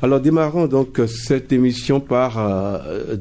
Alors démarrons donc cette émission par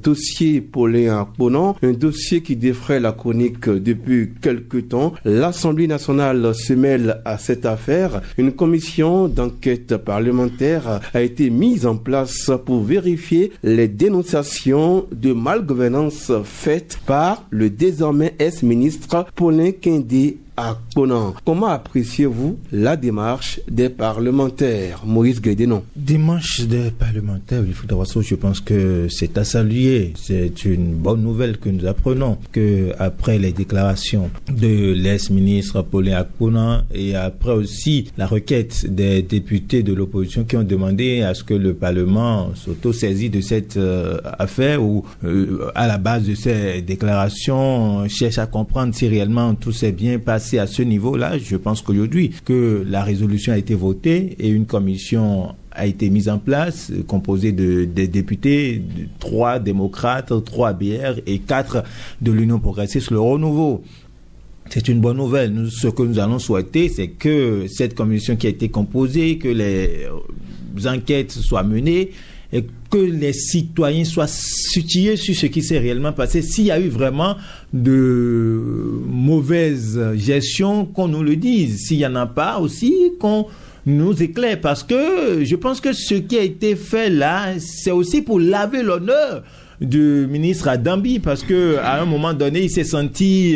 dossier Paulin Akponan, un dossier qui défraie la chronique depuis quelque temps. L'Assemblée nationale se mêle à cette affaire. Une commission d'enquête parlementaire a été mise en place pour vérifier les dénonciations de malgouvernance faites par le désormais ex-ministre Paulin Kende Akponan. Comment appréciez-vous la démarche des parlementaires, Maurice Guédénon? Démarche des parlementaires, il faut d'abord, je pense que c'est à saluer. C'est une bonne nouvelle que nous apprenons que après les déclarations de l'ex-ministre Paulin Akponan et après aussi la requête des députés de l'opposition qui ont demandé à ce que le Parlement s'auto-saisisse de cette affaire ou à la base de ces déclarations cherche à comprendre si réellement tout s'est bien passé à ce niveau-là. Je pense qu'aujourd'hui que la résolution a été votée et une commission a été mise en place, composée des députés, 3 démocrates, 3 BR et 4 de l'Union progressiste, le renouveau. C'est une bonne nouvelle. Ce que nous allons souhaiter, c'est que cette commission qui a été composée, que les enquêtes soient menées, et que les citoyens soient situés sur ce qui s'est réellement passé. S'il y a eu vraiment de mauvaise gestion, qu'on nous le dise. S'il n'y en a pas aussi, qu'on nous éclaire. Parce que je pense que ce qui a été fait là, c'est aussi pour laver l'honneur du ministre Adambi. Parce qu'à un moment donné, il s'est senti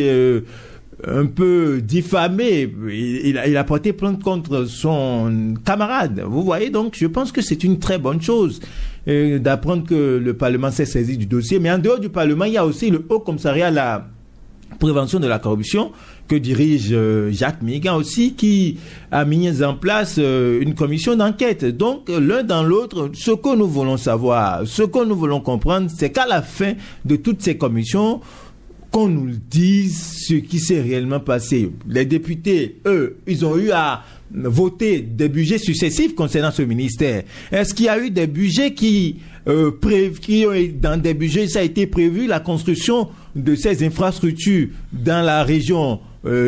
un peu diffamé. Il a porté plainte contre son camarade. Vous voyez, donc je pense que c'est une très bonne chose d'apprendre que le Parlement s'est saisi du dossier. Mais en dehors du Parlement, il y a aussi le Haut Commissariat à la prévention de la corruption que dirige Jacques Mégan aussi, qui a mis en place une commission d'enquête. Donc l'un dans l'autre, ce que nous voulons savoir, ce que nous voulons comprendre, c'est qu'à la fin de toutes ces commissions, qu'on nous dise ce qui s'est réellement passé. Les députés, eux, ils ont eu à voter des budgets successifs concernant ce ministère. Est-ce qu'il y a eu des budgets dans des budgets, ça a été prévu la construction de ces infrastructures dans la région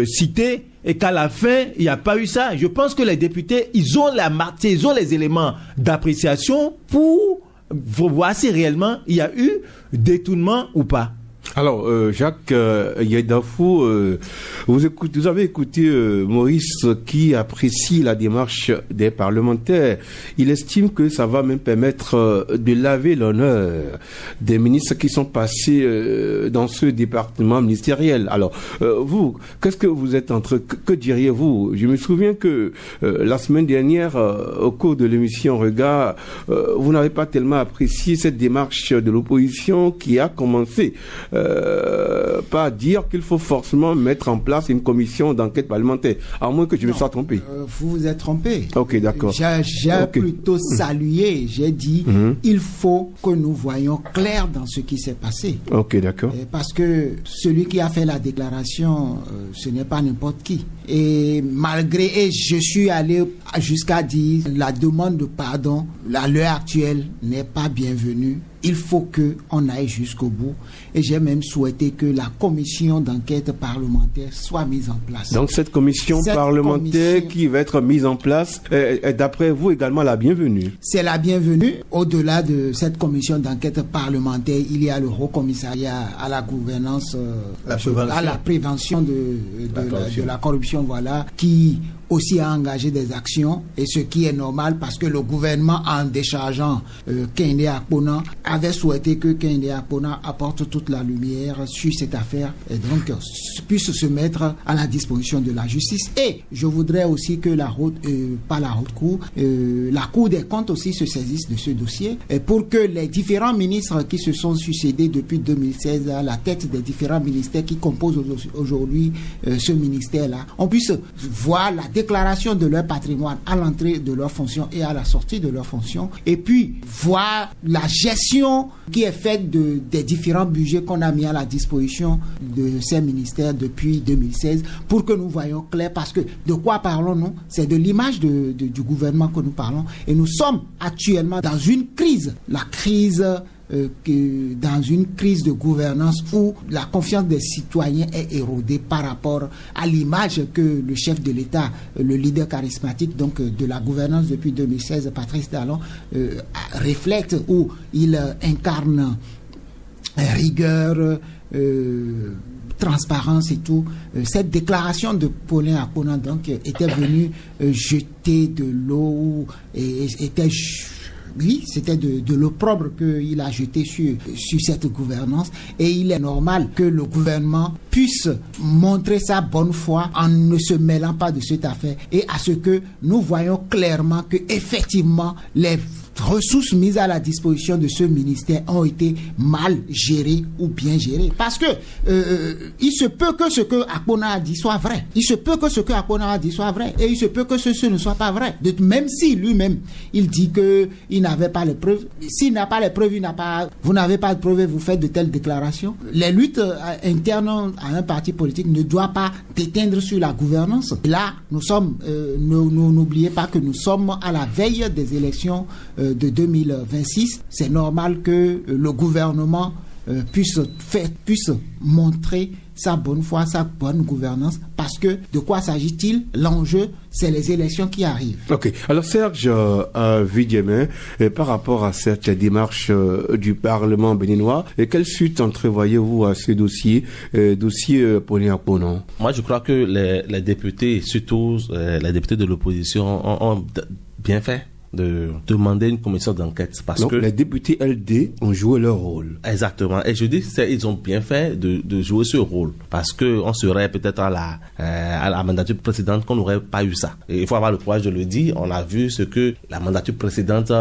citée, et qu'à la fin, il n'y a pas eu ça? Je pense que les députés, ils ont les éléments d'appréciation pour voir si réellement il y a eu détournement ou pas. Alors, Jacques Yedafou, vous avez écouté Maurice qui apprécie la démarche des parlementaires. Il estime que ça va même permettre de laver l'honneur des ministres qui sont passés dans ce département ministériel. Alors, vous, qu'est-ce que vous êtes que diriez-vous? Je me souviens que la semaine dernière, au cours de l'émission Regard, vous n'avez pas tellement apprécié cette démarche de l'opposition qui a commencé pas dire qu'il faut forcément mettre en place une commission d'enquête parlementaire, à moins que je me sois trompé. Vous vous êtes trompé. Ok, d'accord. J'ai plutôt salué, j'ai dit, il faut que nous voyons clair dans ce qui s'est passé. Ok, d'accord. Parce que celui qui a fait la déclaration, ce n'est pas n'importe qui. Et je suis allé jusqu'à dire, la demande de pardon, à l'heure actuelle, n'est pas bienvenue. Il faut qu'on aille jusqu'au bout. Et j'ai même souhaité que la commission d'enquête parlementaire soit mise en place. Donc cette commission parlementaire qui va être mise en place est d'après vous également la bienvenue? C'est la bienvenue. Au-delà de cette commission d'enquête parlementaire, il y a le Haut Commissariat à la gouvernance, à la prévention de la corruption, voilà, qui aussi a engagé des actions, et ce qui est normal parce que le gouvernement, en déchargeant Kende Akponan, avait souhaité que Kende Akponan apporte toute la lumière sur cette affaire et donc puisse se mettre à la disposition de la justice. Et je voudrais aussi que la Cour des comptes aussi se saisisse de ce dossier pour que les différents ministres qui se sont succédés depuis 2016 à la tête des différents ministères qui composent aujourd'hui ce ministère-là, on puisse voir la déclaration de leur patrimoine à l'entrée de leurs fonctions et à la sortie de leurs fonctions, et puis voir la gestion qui est faite des différents budgets qu'on a mis à la disposition de ces ministères depuis 2016 pour que nous voyons clair, parce que de quoi parlons-nous? C'est de l'image du gouvernement que nous parlons, et nous sommes actuellement dans une crise, la crise que dans une crise de gouvernance où la confiance des citoyens est érodée par rapport à l'image que le chef de l'État, le leader charismatique donc de la gouvernance depuis 2016, Patrice Talon, reflète, où il incarne rigueur, transparence et tout. Cette déclaration de Paulin Akpona donc était venue jeter de l'eau et était... Oui, c'était de l'opprobre qu'il a jeté sur cette gouvernance, et il est normal que le gouvernement puisse montrer sa bonne foi en ne se mêlant pas de cette affaire, et à ce que nous voyons clairement que effectivement les ressources mises à la disposition de ce ministère ont été mal gérées ou bien gérées. Parce que il se peut que ce que Akpona a dit soit vrai. Il se peut que ce que Akpona a dit soit vrai. Et il se peut que ce ne soit pas vrai. Même si lui-même, il dit qu'il n'avait pas les preuves. S'il n'a pas les preuves, vous n'avez pas de preuves et vous faites de telles déclarations. Les luttes internes à un parti politique ne doivent pas déteindre sur la gouvernance. Là, nous sommes, n'oubliez pas que nous sommes à la veille des élections de 2026, c'est normal que le gouvernement puisse montrer sa bonne foi, sa bonne gouvernance, parce que de quoi s'agit-il? L'enjeu, c'est les élections qui arrivent. Ok. Alors Serge Vidjemin, par rapport à cette démarche du Parlement béninois, quelle suite entrevoyez-vous à ce dossier Paulin Akpona? Moi, je crois que les députés, surtout les députés de l'opposition, ont bien fait de demander une commission d'enquête, parce que les députés LD ont joué leur rôle. Exactement. Et je dis ils ont bien fait de jouer ce rôle, parce que on serait peut-être à la mandature précédente qu'on n'aurait pas eu ça. Et il faut avoir le courage de le dire. On a vu ce que la mandature précédente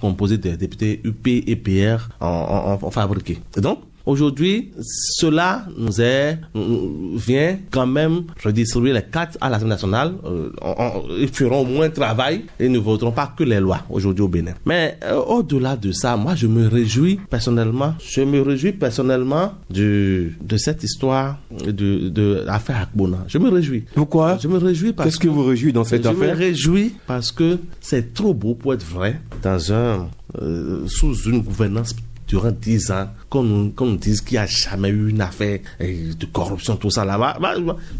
composée des députés UP et PR ont fabriqué. Et donc aujourd'hui, cela vient quand même redistribuer les cartes à l'Assemblée nationale. Ils feront au moins un travail et ne voteront pas que les lois aujourd'hui au Bénin. Mais au-delà de ça, moi je me réjouis personnellement de cette histoire de l'affaire Akpona. Je me réjouis. Pourquoi? Je me réjouis parce Qu'est-ce que vous réjouit dans cette affaire? Je me réjouis parce que c'est trop beau pour être vrai sous une gouvernance durant 10 ans, qu'on nous dise qu'il n'y a jamais eu une affaire de corruption, tout ça là-bas.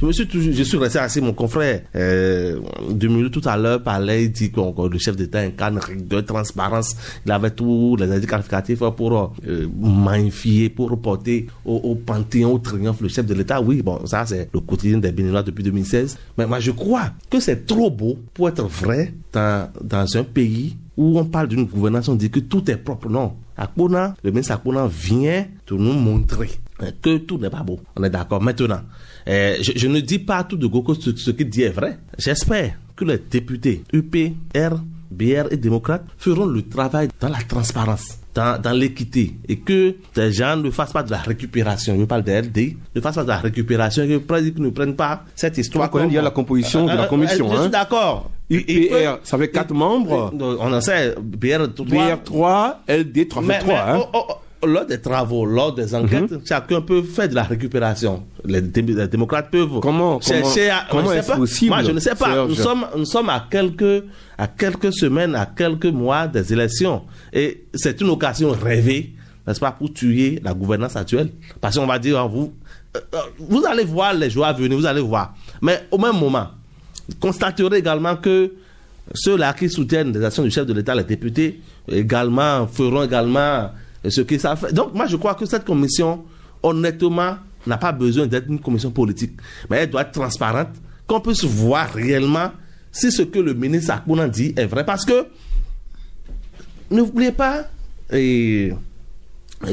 Je suis resté assis, mon confrère, 2 minutes tout à l'heure, parlait, il dit que le chef d'État incarne de transparence. Il avait tous les indices qualificatifs pour magnifier, pour reporter au panthéon, au triomphe, le chef de l'État. Oui, bon, ça c'est le quotidien des Béninois depuis 2016. Mais moi, je crois que c'est trop beau pour être vrai dans un pays où on parle d'une gouvernance, on dit que tout est propre. Non. Akpona, le ministre Akpona vient de nous montrer que tout n'est pas beau. On est d'accord. Maintenant, je ne dis pas à tout de go que ce qu'il dit est vrai. J'espère que les députés UPR, BR et démocrates feront le travail dans la transparence, dans l'équité, et que les gens ne fassent pas de la récupération. Je parle des LD, ne fassent pas de la récupération, et qu'ils ne prennent pas cette histoire. Il y a la composition de la commission. Je suis d'accord. UPR, ça fait 4 membres. On en sait, BR 3, LD 3 fait 3. Lors des travaux, lors des enquêtes, chacun peut faire de la récupération. Les démocrates peuvent chercher à... Comment est-ce possible? Moi, je ne sais pas. Nous sommes à quelques semaines, à quelques mois des élections. Et c'est une occasion rêvée, n'est-ce pas, pour tuer la gouvernance actuelle. Parce qu'on va dire, vous allez voir les jours à venir, vous allez voir. Mais au même moment, constaterez également que ceux-là qui soutiennent les actions du chef de l'État, les députés, également feront également ce qu'ils savent faire. Donc moi je crois que cette commission, honnêtement, n'a pas besoin d'être une commission politique, mais elle doit être transparente, qu'on puisse voir réellement si ce que le ministre Akpona dit est vrai. Parce que n'oubliez pas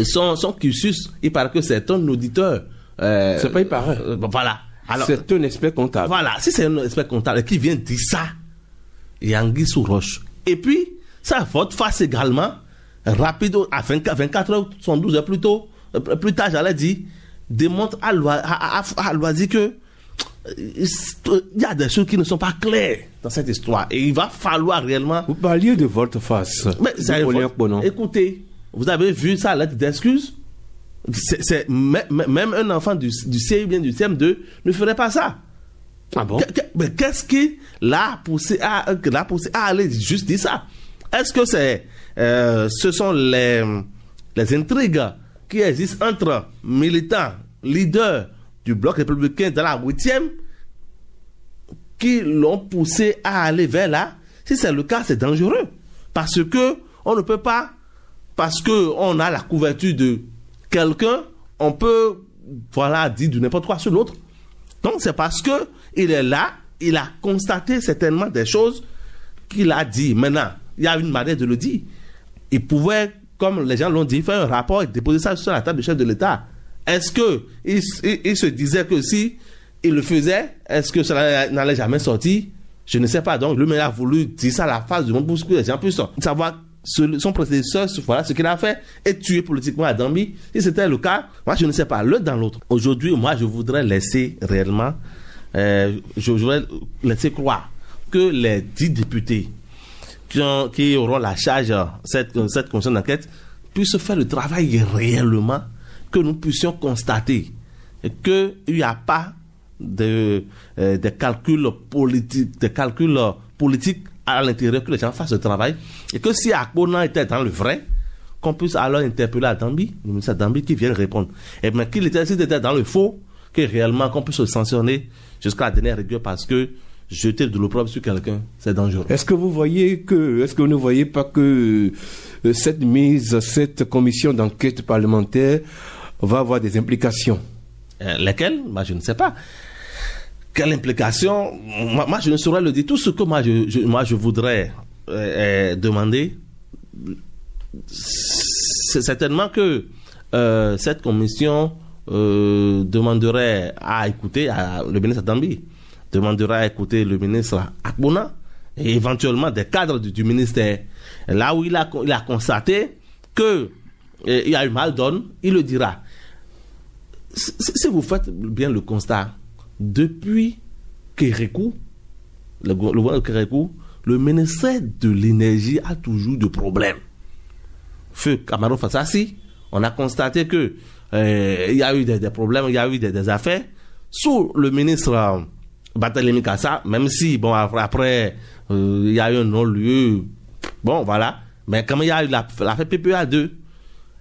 son cursus, il paraît que c'est un auditeur. C'est pas il paraît. Voilà. Alors, c'est un expert comptable. Voilà, si c'est un expert comptable qui vient dire ça, il y a anguille sous roche. Et puis, ça vote face également, rapide, à 24 heures, 12 heures plus tard, j'allais dire, démontre à Loisy que il y a des choses qui ne sont pas claires dans cette histoire. Et il va falloir réellement... Vous parliez de volte-face. Écoutez, vous avez vu sa lettre d'excuse? Même un enfant du CI ou bien du CM2 ne ferait pas ça. Ah bon? Mais qu'est-ce qui l'a poussé à aller juste dire ça? Est-ce que ce sont les intrigues qui existent entre militants, leaders du bloc républicain dans la 8e, qui l'ont poussé à aller vers là. Si c'est le cas, c'est dangereux. Parce que on ne peut pas, parce qu'on a la couverture de quelqu'un, on peut, dire du n'importe quoi sur l'autre. Donc c'est parce que il est là, il a constaté certainement des choses qu'il a dit. Maintenant, il y a une manière de le dire. Il pouvait, comme les gens l'ont dit, faire un rapport et déposer ça sur la table du chef de l'État. Est-ce qu'il se disait que si il le faisait, est-ce que cela n'allait jamais sortir? Je ne sais pas. Donc, lui-même a voulu dire ça à la face du monde pour que les gens puissent savoir son prédécesseur, voilà ce qu'il a fait, et tuer politiquement Adambi. Si c'était le cas, moi je ne sais pas, l'un dans l'autre. Aujourd'hui, moi je voudrais laisser réellement, je voudrais laisser croire que les 10 députés qui auront la charge de cette commission d'enquête puissent faire le travail réellement, que nous puissions constater qu'il n'y a pas des calculs politiques à l'intérieur, que les gens fassent le travail, et que si Akpona était dans le vrai, qu'on puisse alors interpeller Adambi, le ministre Adambi, qui vienne répondre. Et bien s'il était dans le faux, que réellement qu'on puisse le sanctionner jusqu'à la dernière rigueur, parce que jeter de l'opprobre sur quelqu'un, c'est dangereux. Est-ce que vous ne voyez pas que cette commission d'enquête parlementaire va avoir des implications? Lesquelles? Moi, je ne sais pas. Quelle implication? Moi, je ne saurais le dire. Tout ce que moi, je voudrais demander, c'est certainement que cette commission demanderait à écouter le ministre Adambi, demanderait à écouter le ministre Akpona et éventuellement des cadres du ministère. Là où il a constaté qu'il y a eu mal donne, il le dira. Si vous faites bien le constat, depuis Kérékou, le gouvernement de Kérékou, le ministère de l'énergie a toujours de problèmes. Feu Camaro Fassassi, on a constaté que il y a eu des problèmes, il y a eu des affaires. Sous le ministre Barthélémy Kassa, même si, bon, après, il y a eu un non-lieu, bon, voilà. Mais comme il y a eu l'affaire PPA 2,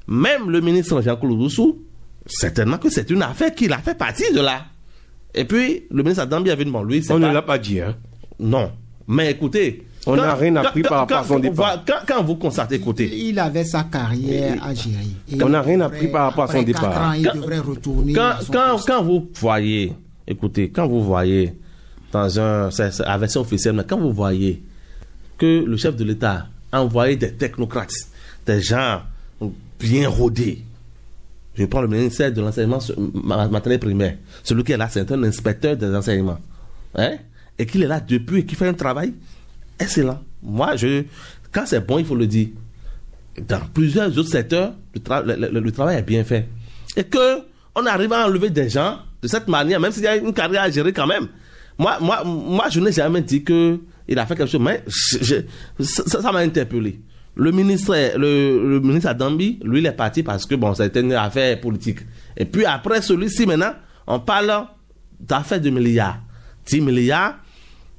même le ministre Jean-Claude Roussou, certainement que c'est une affaire qui l'a fait partie de là. Et puis, le ministre Adambi avait demandé, lui, on ne l'a pas dit, hein? Non. Mais écoutez, on n'a rien appris par rapport à son départ. Quand vous constatez, écoutez. Il avait sa carrière à gérer. On n'a rien appris par rapport à son départ. 4 ans, il devrait retourner. Quand vous voyez, écoutez, quand vous voyez dans la version officielle, mais quand vous voyez que le chef de l'État a envoyé des technocrates, des gens bien rodés. Je prends le ministère de l'enseignement maternel primaire. Celui qui est là, c'est un inspecteur des enseignements. Hein? Et qu'il est là depuis et qui fait un travail excellent. Moi, quand c'est bon, il faut le dire. Dans plusieurs autres secteurs, le travail est bien fait. Et qu'on arrive à enlever des gens de cette manière, même s'il y a une carrière à gérer quand même. Moi, je n'ai jamais dit qu'il a fait quelque chose, mais ça m'a interpellé. Le ministre Adambi, lui, il est parti parce que, bon, c'était une affaire politique. Et puis après, celui-ci, maintenant, on parle d'affaires de milliards. 10 milliards.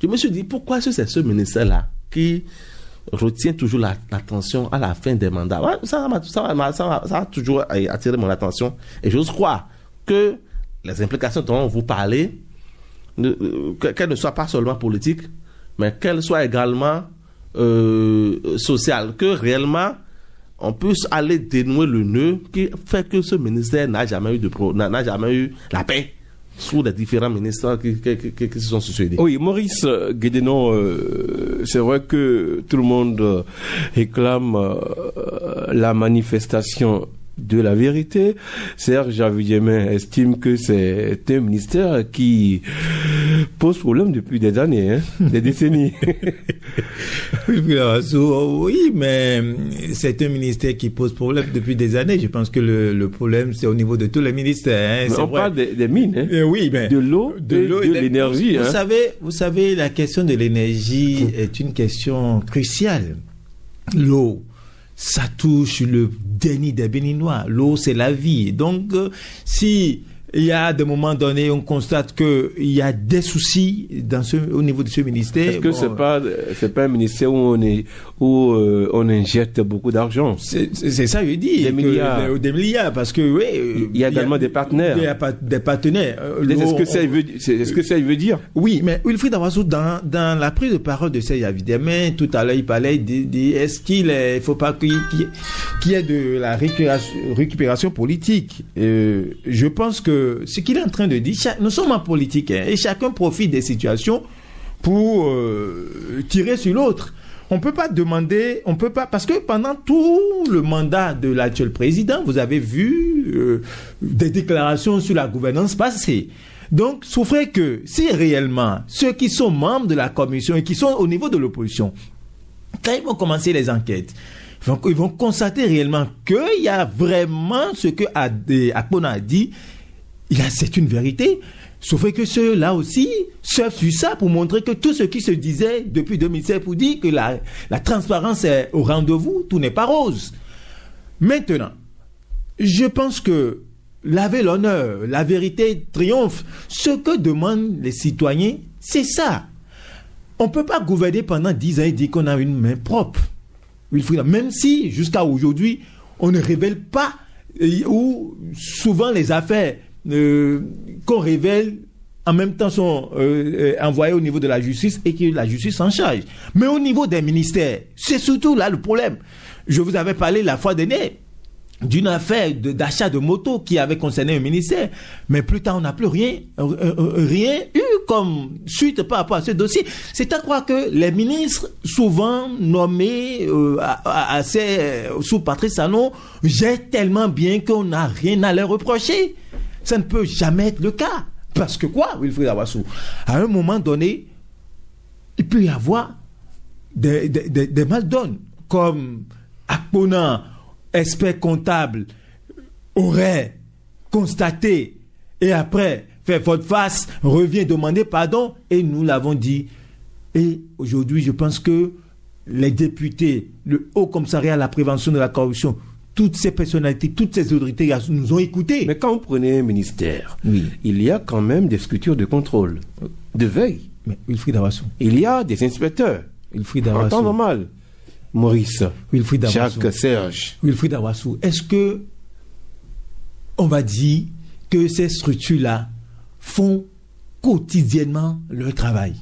Je me suis dit, pourquoi est-ce que c'est ce ministère-là qui retient toujours l'attention à la fin des mandats? Ouais, ça a toujours attiré mon attention. Et j'ose croire que les implications dont vous parlez, qu'elles ne soient pas seulement politiques, mais qu'elles soient également social, que réellement on puisse aller dénouer le nœud qui fait que ce ministère n'a jamais eu la paix sous les différents ministres qui se sont succédés. Oui, Maurice Guédenon, c'est vrai que tout le monde réclame la manifestation de la vérité. Serge Avoudiémès estime que c'est un ministère qui pose problème depuis des années, hein, des décennies. Oui, mais c'est un ministère qui pose problème depuis des années. Je pense que le problème, c'est au niveau de tous les ministères. Hein. On parle des mines, hein. Oui, mais de l'eau et de l'énergie. Vous savez, la question de l'énergie est une question cruciale. L'eau, ça touche le déni des Béninois. L'eau, c'est la vie. Donc, si il y a des moments donnés, on constate qu'il y a des soucis au niveau de ce ministère. Est-ce que c'est pas un ministère où on injecte beaucoup d'argent? C'est ça, je dis. Des milliards. Des milliards, parce que oui. Il y a également des partenaires. Il y a des partenaires. Est-ce que ça veut dire? Oui, mais Wilfried Dawassou, dans la prise de parole de Serge Avidemé, tout à l'heure, il parlait est-ce qu'il ne faut pas qu'il y ait de la récupération politique. Je pense que ce qu'il est en train de dire, nous sommes en politique, hein, et chacun profite des situations pour tirer sur l'autre. On peut pas, parce que pendant tout le mandat de l'actuel président, vous avez vu des déclarations sur la gouvernance passer. Donc, souffrez que si réellement ceux qui sont membres de la commission et qui sont au niveau de l'opposition, quand ils vont commencer les enquêtes, ils vont constater réellement qu'il y a vraiment ce que Akpona a dit, c'est une vérité. Sauf que ceux-là aussi surfent sur ça pour montrer que tout ce qui se disait depuis 2007 pour dire que la transparence est au rendez-vous, tout n'est pas rose. Maintenant, je pense que laver l'honneur, la vérité triomphe. Ce que demandent les citoyens, c'est ça. On ne peut pas gouverner pendant 10 ans et dire qu'on a une main propre. Même si, jusqu'à aujourd'hui, on ne révèle pas, ou souvent les affaires qu'on révèle en même temps sont envoyées au niveau de la justice et que la justice en charge. Mais au niveau des ministères, c'est surtout là le problème. Je vous avais parlé la fois dernière d'une affaire d'achat de motos qui avait concerné un ministère, mais plus tard on n'a plus rien eu comme suite par rapport à ce dossier. C'est à croire que les ministres souvent nommés sous Patrice Talon gèrent tellement bien qu'on n'a rien à leur reprocher. Ça ne peut jamais être le cas. Parce que quoi, Wilfried Dawassou? À un moment donné, il peut y avoir des mal-donnes, comme Akpona, expert comptable, aurait constaté et après fait volte-face, revient demander pardon, et nous l'avons dit. Et aujourd'hui, je pense que les députés, le Haut Commissariat à la prévention de la corruption, toutes ces personnalités, toutes ces autorités nous ont écoutés. Mais quand vous prenez un ministère, il y a quand même des structures de contrôle, de veille. Mais Wilfried Dawassou. Il y a des inspecteurs. Wilfried Dawassou. En temps normal. Maurice, Jacques, Serge. Wilfried Dawassou, est-ce que on va dire que ces structures-là font quotidiennement leur travail?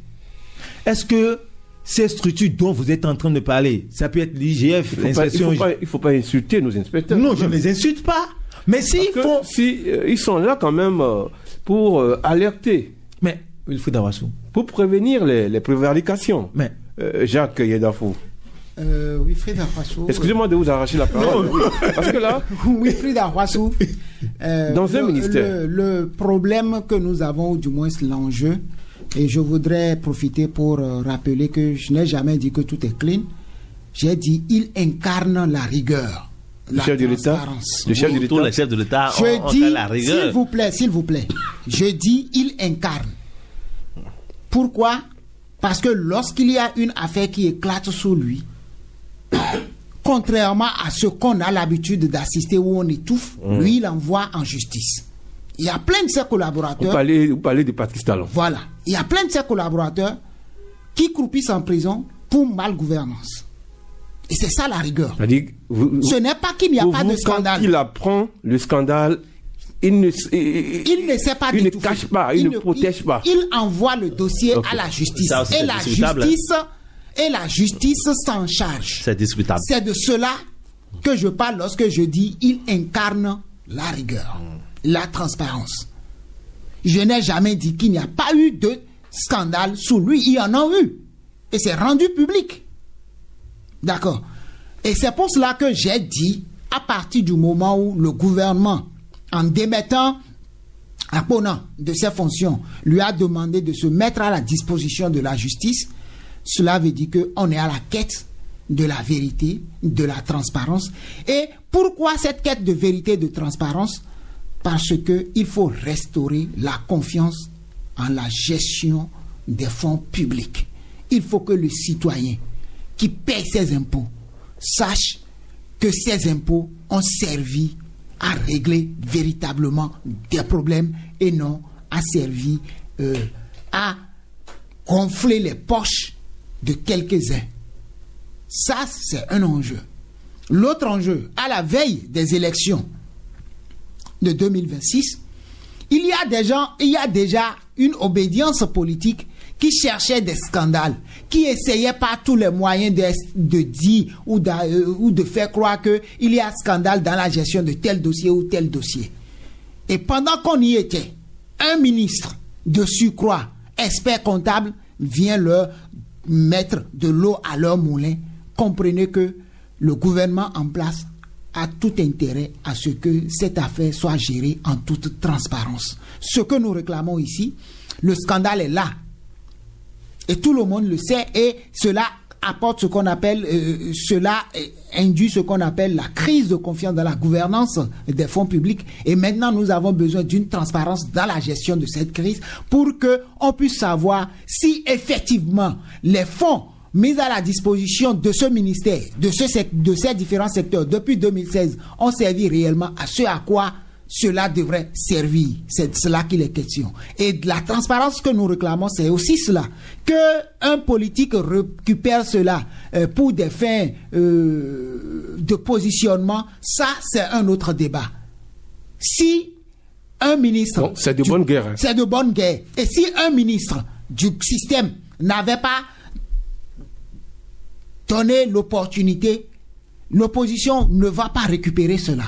Est-ce que ces structures dont vous êtes en train de parler, ça peut être l'IGF, l'inspection... Il ne faut pas insulter nos inspecteurs. Non, je ne les insulte pas. Mais ils sont là quand même pour alerter. Mais, Wilfried Dawassou. Pour prévenir les prévarications. Mais... Jacques Yedafou. Wilfried Dawassou. Excusez-moi de vous arracher la parole. Parce que là... Wilfried Dawassou. Dans un ministère. Le problème que nous avons, ou du moins l'enjeu, et je voudrais profiter pour rappeler que je n'ai jamais dit que tout est clean. J'ai dit il incarne la rigueur. Le chef de l'État. Le chef de l'État. Tous les chefs de l'État ont la rigueur. S'il vous plaît. Je dis il incarne. Pourquoi? Parce que lorsqu'il y a une affaire qui éclate sous lui, contrairement à ce qu'on a l'habitude d'assister où on étouffe, lui il envoie en justice. Il y a plein de ses collaborateurs. Vous parlez de Patrice Talon. Voilà. Il y a plein de ses collaborateurs qui croupissent en prison pour malgouvernance. Et c'est ça la rigueur. Ce n'est pas qu'il n'y a pas de scandale. Quand il apprend le scandale, il ne sait pas il ne cache pas, il ne protège pas. Il envoie le dossier à la justice. Et la justice s'en charge. C'est discutable. C'est de cela que je parle lorsque je dis il incarne la rigueur, la transparence. Je n'ai jamais dit qu'il n'y a pas eu de scandale sous lui. Il y en a eu. Et c'est rendu public. D'accord. Et c'est pour cela que j'ai dit, à partir du moment où le gouvernement, en démettant Akpona de ses fonctions, lui a demandé de se mettre à la disposition de la justice, cela veut dire qu'on est à la quête de la vérité, de la transparence. Et pourquoi cette quête de vérité et de transparence? Parce qu'il faut restaurer la confiance en la gestion des fonds publics. Il faut que le citoyen qui paye ses impôts sache que ces impôts ont servi a réglé véritablement des problèmes et non a servi à gonfler les poches de quelques-uns. Ça, c'est un enjeu. L'autre enjeu, à la veille des élections de 2026, il y a déjà une obédience politique qui cherchait des scandales, qui essayait par tous les moyens de dire ou de faire croire qu'il y a un scandale dans la gestion de tel dossier ou tel dossier. Et pendant qu'on y était, un ministre de surcroît, expert comptable, vient leur mettre de l'eau à leur moulin. Comprenez que le gouvernement en place a tout intérêt à ce que cette affaire soit gérée en toute transparence. Ce que nous réclamons ici, le scandale est là. Et tout le monde le sait, et cela apporte ce qu'on appelle, cela induit ce qu'on appelle la crise de confiance dans la gouvernance des fonds publics. Et maintenant, nous avons besoin d'une transparence dans la gestion de cette crise pour qu'on puisse savoir si effectivement les fonds mis à la disposition de ce ministère, de ces différents secteurs depuis 2016 ont servi réellement à ce à quoi cela devrait servir. C'est de cela qu'il est question. Et de la transparence que nous réclamons, c'est aussi cela. Qu'un politique récupère cela pour des fins de positionnement, ça c'est un autre débat. Si un ministre... Bon, c'est de bonne guerre. Hein. C'est de bonne guerre. Et si un ministre du système n'avait pas donné l'opportunité, l'opposition ne va pas récupérer cela.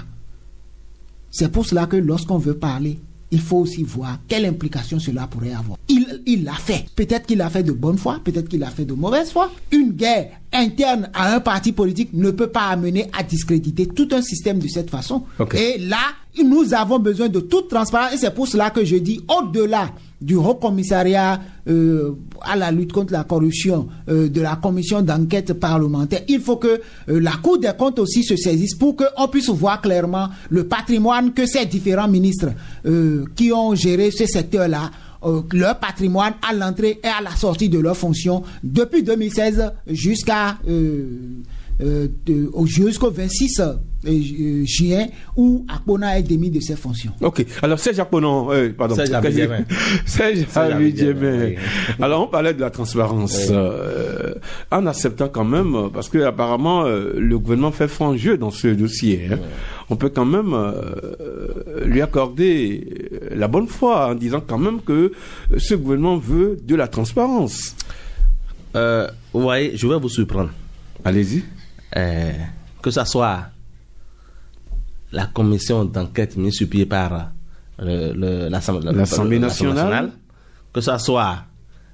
C'est pour cela que lorsqu'on veut parler, il faut aussi voir quelle implication cela pourrait avoir. Il l'a fait. Peut-être qu'il l'a fait de bonne foi, peut-être qu'il l'a fait de mauvaise foi. Une guerre interne à un parti politique ne peut pas amener à discréditer tout un système de cette façon. Okay. Et là, nous avons besoin de toute transparence et c'est pour cela que je dis, au-delà du Haut Commissariat à la lutte contre la corruption, de la commission d'enquête parlementaire, il faut que la Cour des comptes aussi se saisisse pour qu'on puisse voir clairement le patrimoine que ces différents ministres qui ont géré ce secteur-là, leur patrimoine à l'entrée et à la sortie de leurs fonctions depuis 2016 jusqu'au 26 juin où Akpona est démis de ses fonctions. Ok. Alors Serge Akpona, pardon. Serge Abidjemé. Alors on parlait de la transparence en acceptant quand même, parce que apparemment le gouvernement fait franc jeu dans ce dossier. Hein. On peut quand même lui accorder la bonne foi en disant quand même que ce gouvernement veut de la transparence. Vous voyez, je vais vous surprendre. Allez-y. Que ce soit la commission d'enquête mise sur pied par l'Assemblée nationale, que ce soit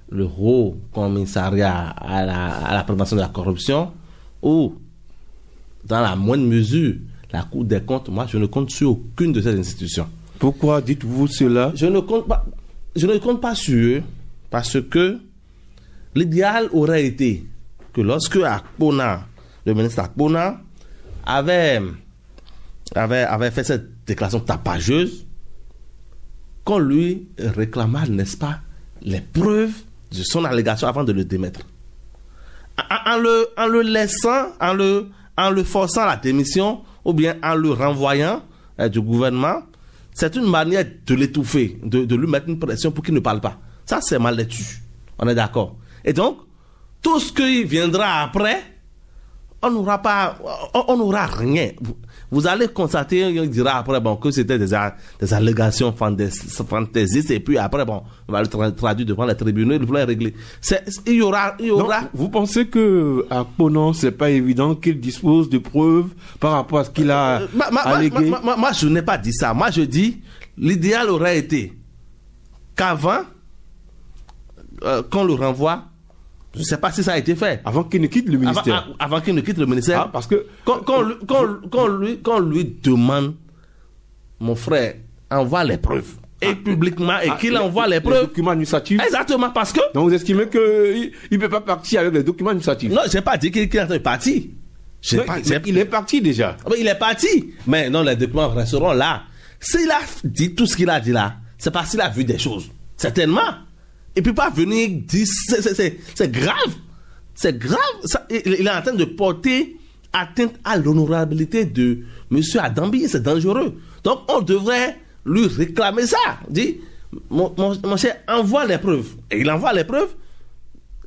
le Haut Commissariat à la prévention de la corruption, ou dans la moindre mesure la Cour des comptes, moi je ne compte sur aucune de ces institutions. Pourquoi dites-vous cela? Je ne compte pas sur eux parce que l'idéal aurait été que lorsque Akpona, le ministre Akpona, avait fait cette déclaration tapageuse, qu'on lui réclama, n'est-ce pas, les preuves de son allégation avant de le démettre. En le laissant, en le forçant à la démission, ou bien en le renvoyant du gouvernement, c'est une manière de l'étouffer, de lui mettre une pression pour qu'il ne parle pas. Ça, c'est mal l'étu. On est d'accord. Et donc, tout ce qui viendra après, on n'aura rien. Vous allez constater, on dira après que c'était des allégations fantaisistes et puis après on va le traduire devant les tribunaux, il va régler. Il y aura. Donc, vous pensez que Akpona, c'est pas évident qu'il dispose de preuves par rapport à ce qu'il a allégué? Moi, je n'ai pas dit ça. Moi, je dis l'idéal aurait été qu'avant qu'on le renvoie. Je ne sais pas si ça a été fait. Avant qu'il ne quitte le ministère. Avant qu'il ne quitte le ministère. Ah, parce que... Qu'on lui demande, mon frère, envoie les preuves. Et publiquement, et qu'il envoie les preuves. Les documents administratifs. Exactement, parce que... Donc vous estimez qu'il ne peut pas partir avec les documents administratifs? Non, je n'ai pas dit qu'il est parti. Il est parti déjà. Il est parti. Mais non, les documents resteront là. S'il a dit tout ce qu'il a dit là, c'est parce qu'il a vu des choses. Certainement. Il ne peut pas venir dire c'est grave. C'est grave. Ça, il est en train de porter atteinte à l'honorabilité de M. Adambi, c'est dangereux. Donc on devrait lui réclamer ça. Dit, mon cher, envoie les preuves. Et il envoie les preuves.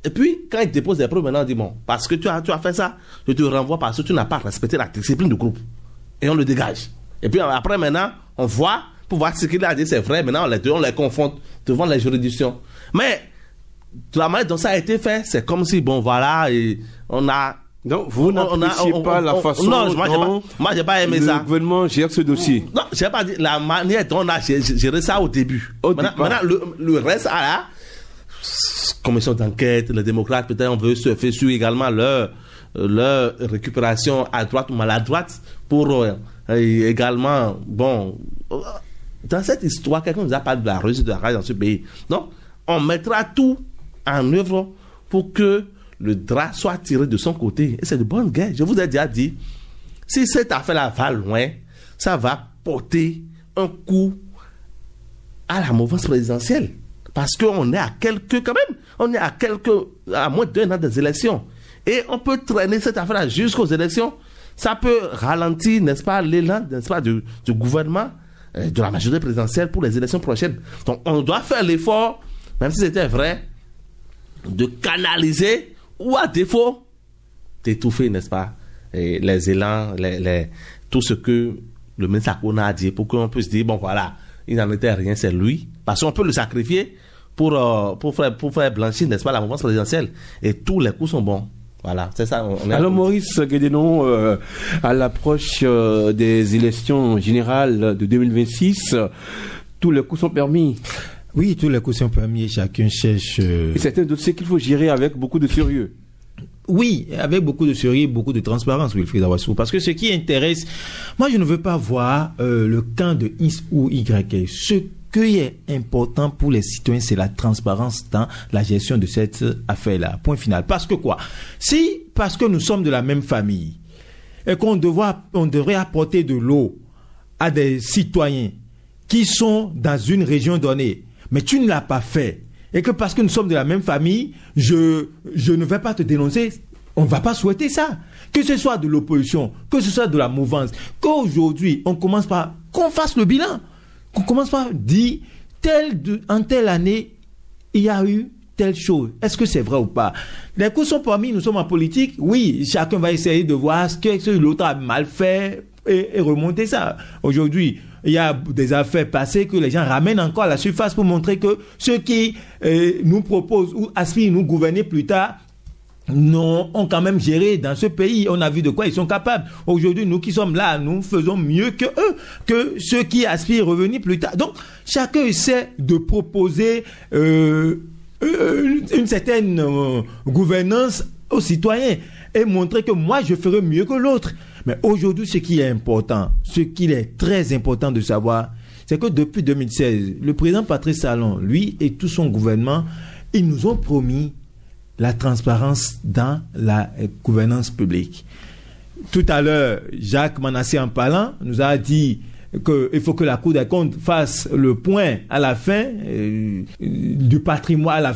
Et puis, quand il dépose les preuves, maintenant, il dit, bon, parce que tu as fait ça, je te renvoie parce que tu n'as pas respecté la discipline du groupe. Et on le dégage. Et puis après, maintenant, on voit, pour voir ce qu'il a dit, c'est vrai, maintenant, on les confronte devant les juridictions. Mais, de la manière dont ça a été fait, c'est comme si, bon, voilà, et on a... Donc, vous n'appréciez pas la façon dont j'ai pas aimé ça. Le gouvernement gère ce dossier. Non, j'ai pas dit la manière dont on a géré ça au début. Maintenant, le reste, là, commission d'enquête, les démocrates, peut-être on veut surfer sur également leur récupération à droite ou maladroite pour également, bon, dans cette histoire, quelqu'un nous a parlé de la Russie, de la rage dans ce pays. Donc, on mettra tout en œuvre pour que le drap soit tiré de son côté. Et c'est de bonne guerre. Je vous ai déjà dit, si cette affaire-là va loin, ça va porter un coup à la mouvance présidentielle. Parce qu'on est à à moins d'un an des élections. Et on peut traîner cette affaire-là jusqu'aux élections. Ça peut ralentir, n'est-ce pas, l'élan, n'est-ce pas, du gouvernement, de la majorité présidentielle pour les élections prochaines. Donc, on doit faire l'effort, même si c'était vrai, de canaliser ou à défaut d'étouffer, n'est-ce pas, les élans, tout ce que le ministre Akpona a dit pour qu'on puisse dire, bon voilà, il n'en était rien, c'est lui. Parce qu'on peut le sacrifier pour faire blanchir, n'est-ce pas, la mouvance présidentielle. Et tous les coups sont bons. Voilà, c'est ça. Alors Maurice Guédenon, à l'approche des élections générales de 2026, tous les coups sont permis. Oui, tous les coups sont permis et chacun cherche... Et c'est un dossier qu'il faut gérer avec beaucoup de sérieux. Oui, avec beaucoup de sérieux, beaucoup de transparence, Wilfried Awassou. Parce que ce qui intéresse... Moi, je ne veux pas voir le camp de X ou Y. Ce qui est important pour les citoyens, c'est la transparence dans la gestion de cette affaire-là. Point final. Parce que quoi? Parce que nous sommes de la même famille et on devrait apporter de l'eau à des citoyens qui sont dans une région donnée, mais tu ne l'as pas fait, et que parce que nous sommes de la même famille, je ne vais pas te dénoncer, on ne va pas souhaiter ça. Que ce soit de l'opposition, que ce soit de la mouvance, qu'aujourd'hui, on commence par, qu'on fasse le bilan, qu'on commence par dire, en telle année, il y a eu telle chose. Est-ce que c'est vrai ou pas? Les coups sont permis, nous sommes en politique, oui, chacun va essayer de voir ce que l'autre a mal fait et remonter ça. Aujourd'hui, il y a des affaires passées que les gens ramènent encore à la surface pour montrer que ceux qui nous proposent ou aspirent nous gouverner plus tard ont quand même géré dans ce pays. On a vu de quoi ils sont capables. Aujourd'hui, nous qui sommes là, nous faisons mieux que eux, que ceux qui aspirent revenir plus tard. Donc, chacun essaie de proposer une certaine gouvernance aux citoyens et montrer que moi, je ferai mieux que l'autre. Mais aujourd'hui, ce qui est important, ce qu'il est très important de savoir, c'est que depuis 2016, le président Patrice Talon, lui et tout son gouvernement, ils nous ont promis la transparence dans la gouvernance publique. Tout à l'heure, Jacques Manassé en parlant nous a dit qu'il faut que la Cour des comptes fasse le point à la fin du patrimoine,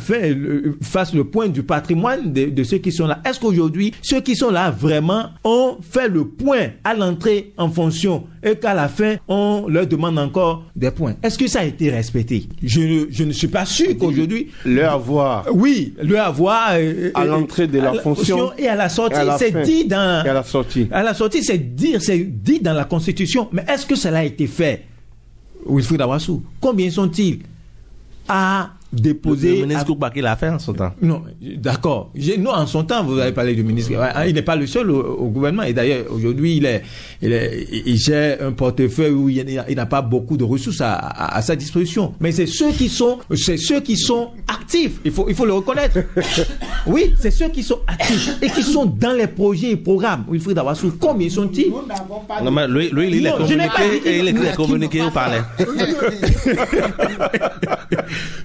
fasse le point du patrimoine de ceux qui sont là. Est-ce qu'aujourd'hui, ceux qui sont là vraiment ont fait le point à l'entrée en fonction et qu'à la fin, on leur demande encore des points? Est-ce que ça a été respecté? Je ne suis pas sûr qu'aujourd'hui... Le avoir. Oui, le avoir... à l'entrée de la fonction et à la sortie, c'est dit dans... Et à la sortie. À la sortie, c'est dit dans la Constitution. Mais est-ce que cela a été fait? Wilfried Awassou, combien sont-ils à déposer... Le ministre Koubaki l'a fait en son temps. Non, d'accord. Non, en son temps, vous avez parlé du ministre. Il n'est pas le seul au gouvernement. Et d'ailleurs, aujourd'hui, il gère un portefeuille où il n'a pas beaucoup de ressources à sa disposition. Mais c'est ceux qui sont actifs. Il faut le reconnaître. Oui, c'est ceux qui sont actifs et qui sont dans les projets et programmes. Wilfried Awassou, combien sont-ils? Non, mais lui, il est communiqué et il écrit les communiqués, vous parlez.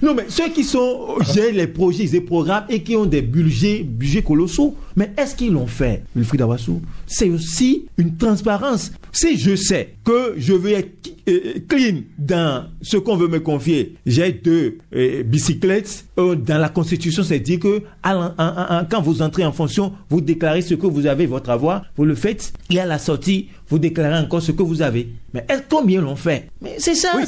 Non, mais ceux qui gèrent les projets et programmes et qui ont des budgets colossaux, mais est-ce qu'ils l'ont fait, Wilfried Awassou? C'est aussi une transparence. Si je sais que je veux être clean dans ce qu'on veut me confier. J'ai 2 bicyclettes. Dans la Constitution, c'est dit que quand vous entrez en fonction, vous déclarez ce que vous avez, votre avoir, vous le faites, et à la sortie, vous déclarez encore ce que vous avez. Mais combien l'ont fait? Mais c'est ça. Oui.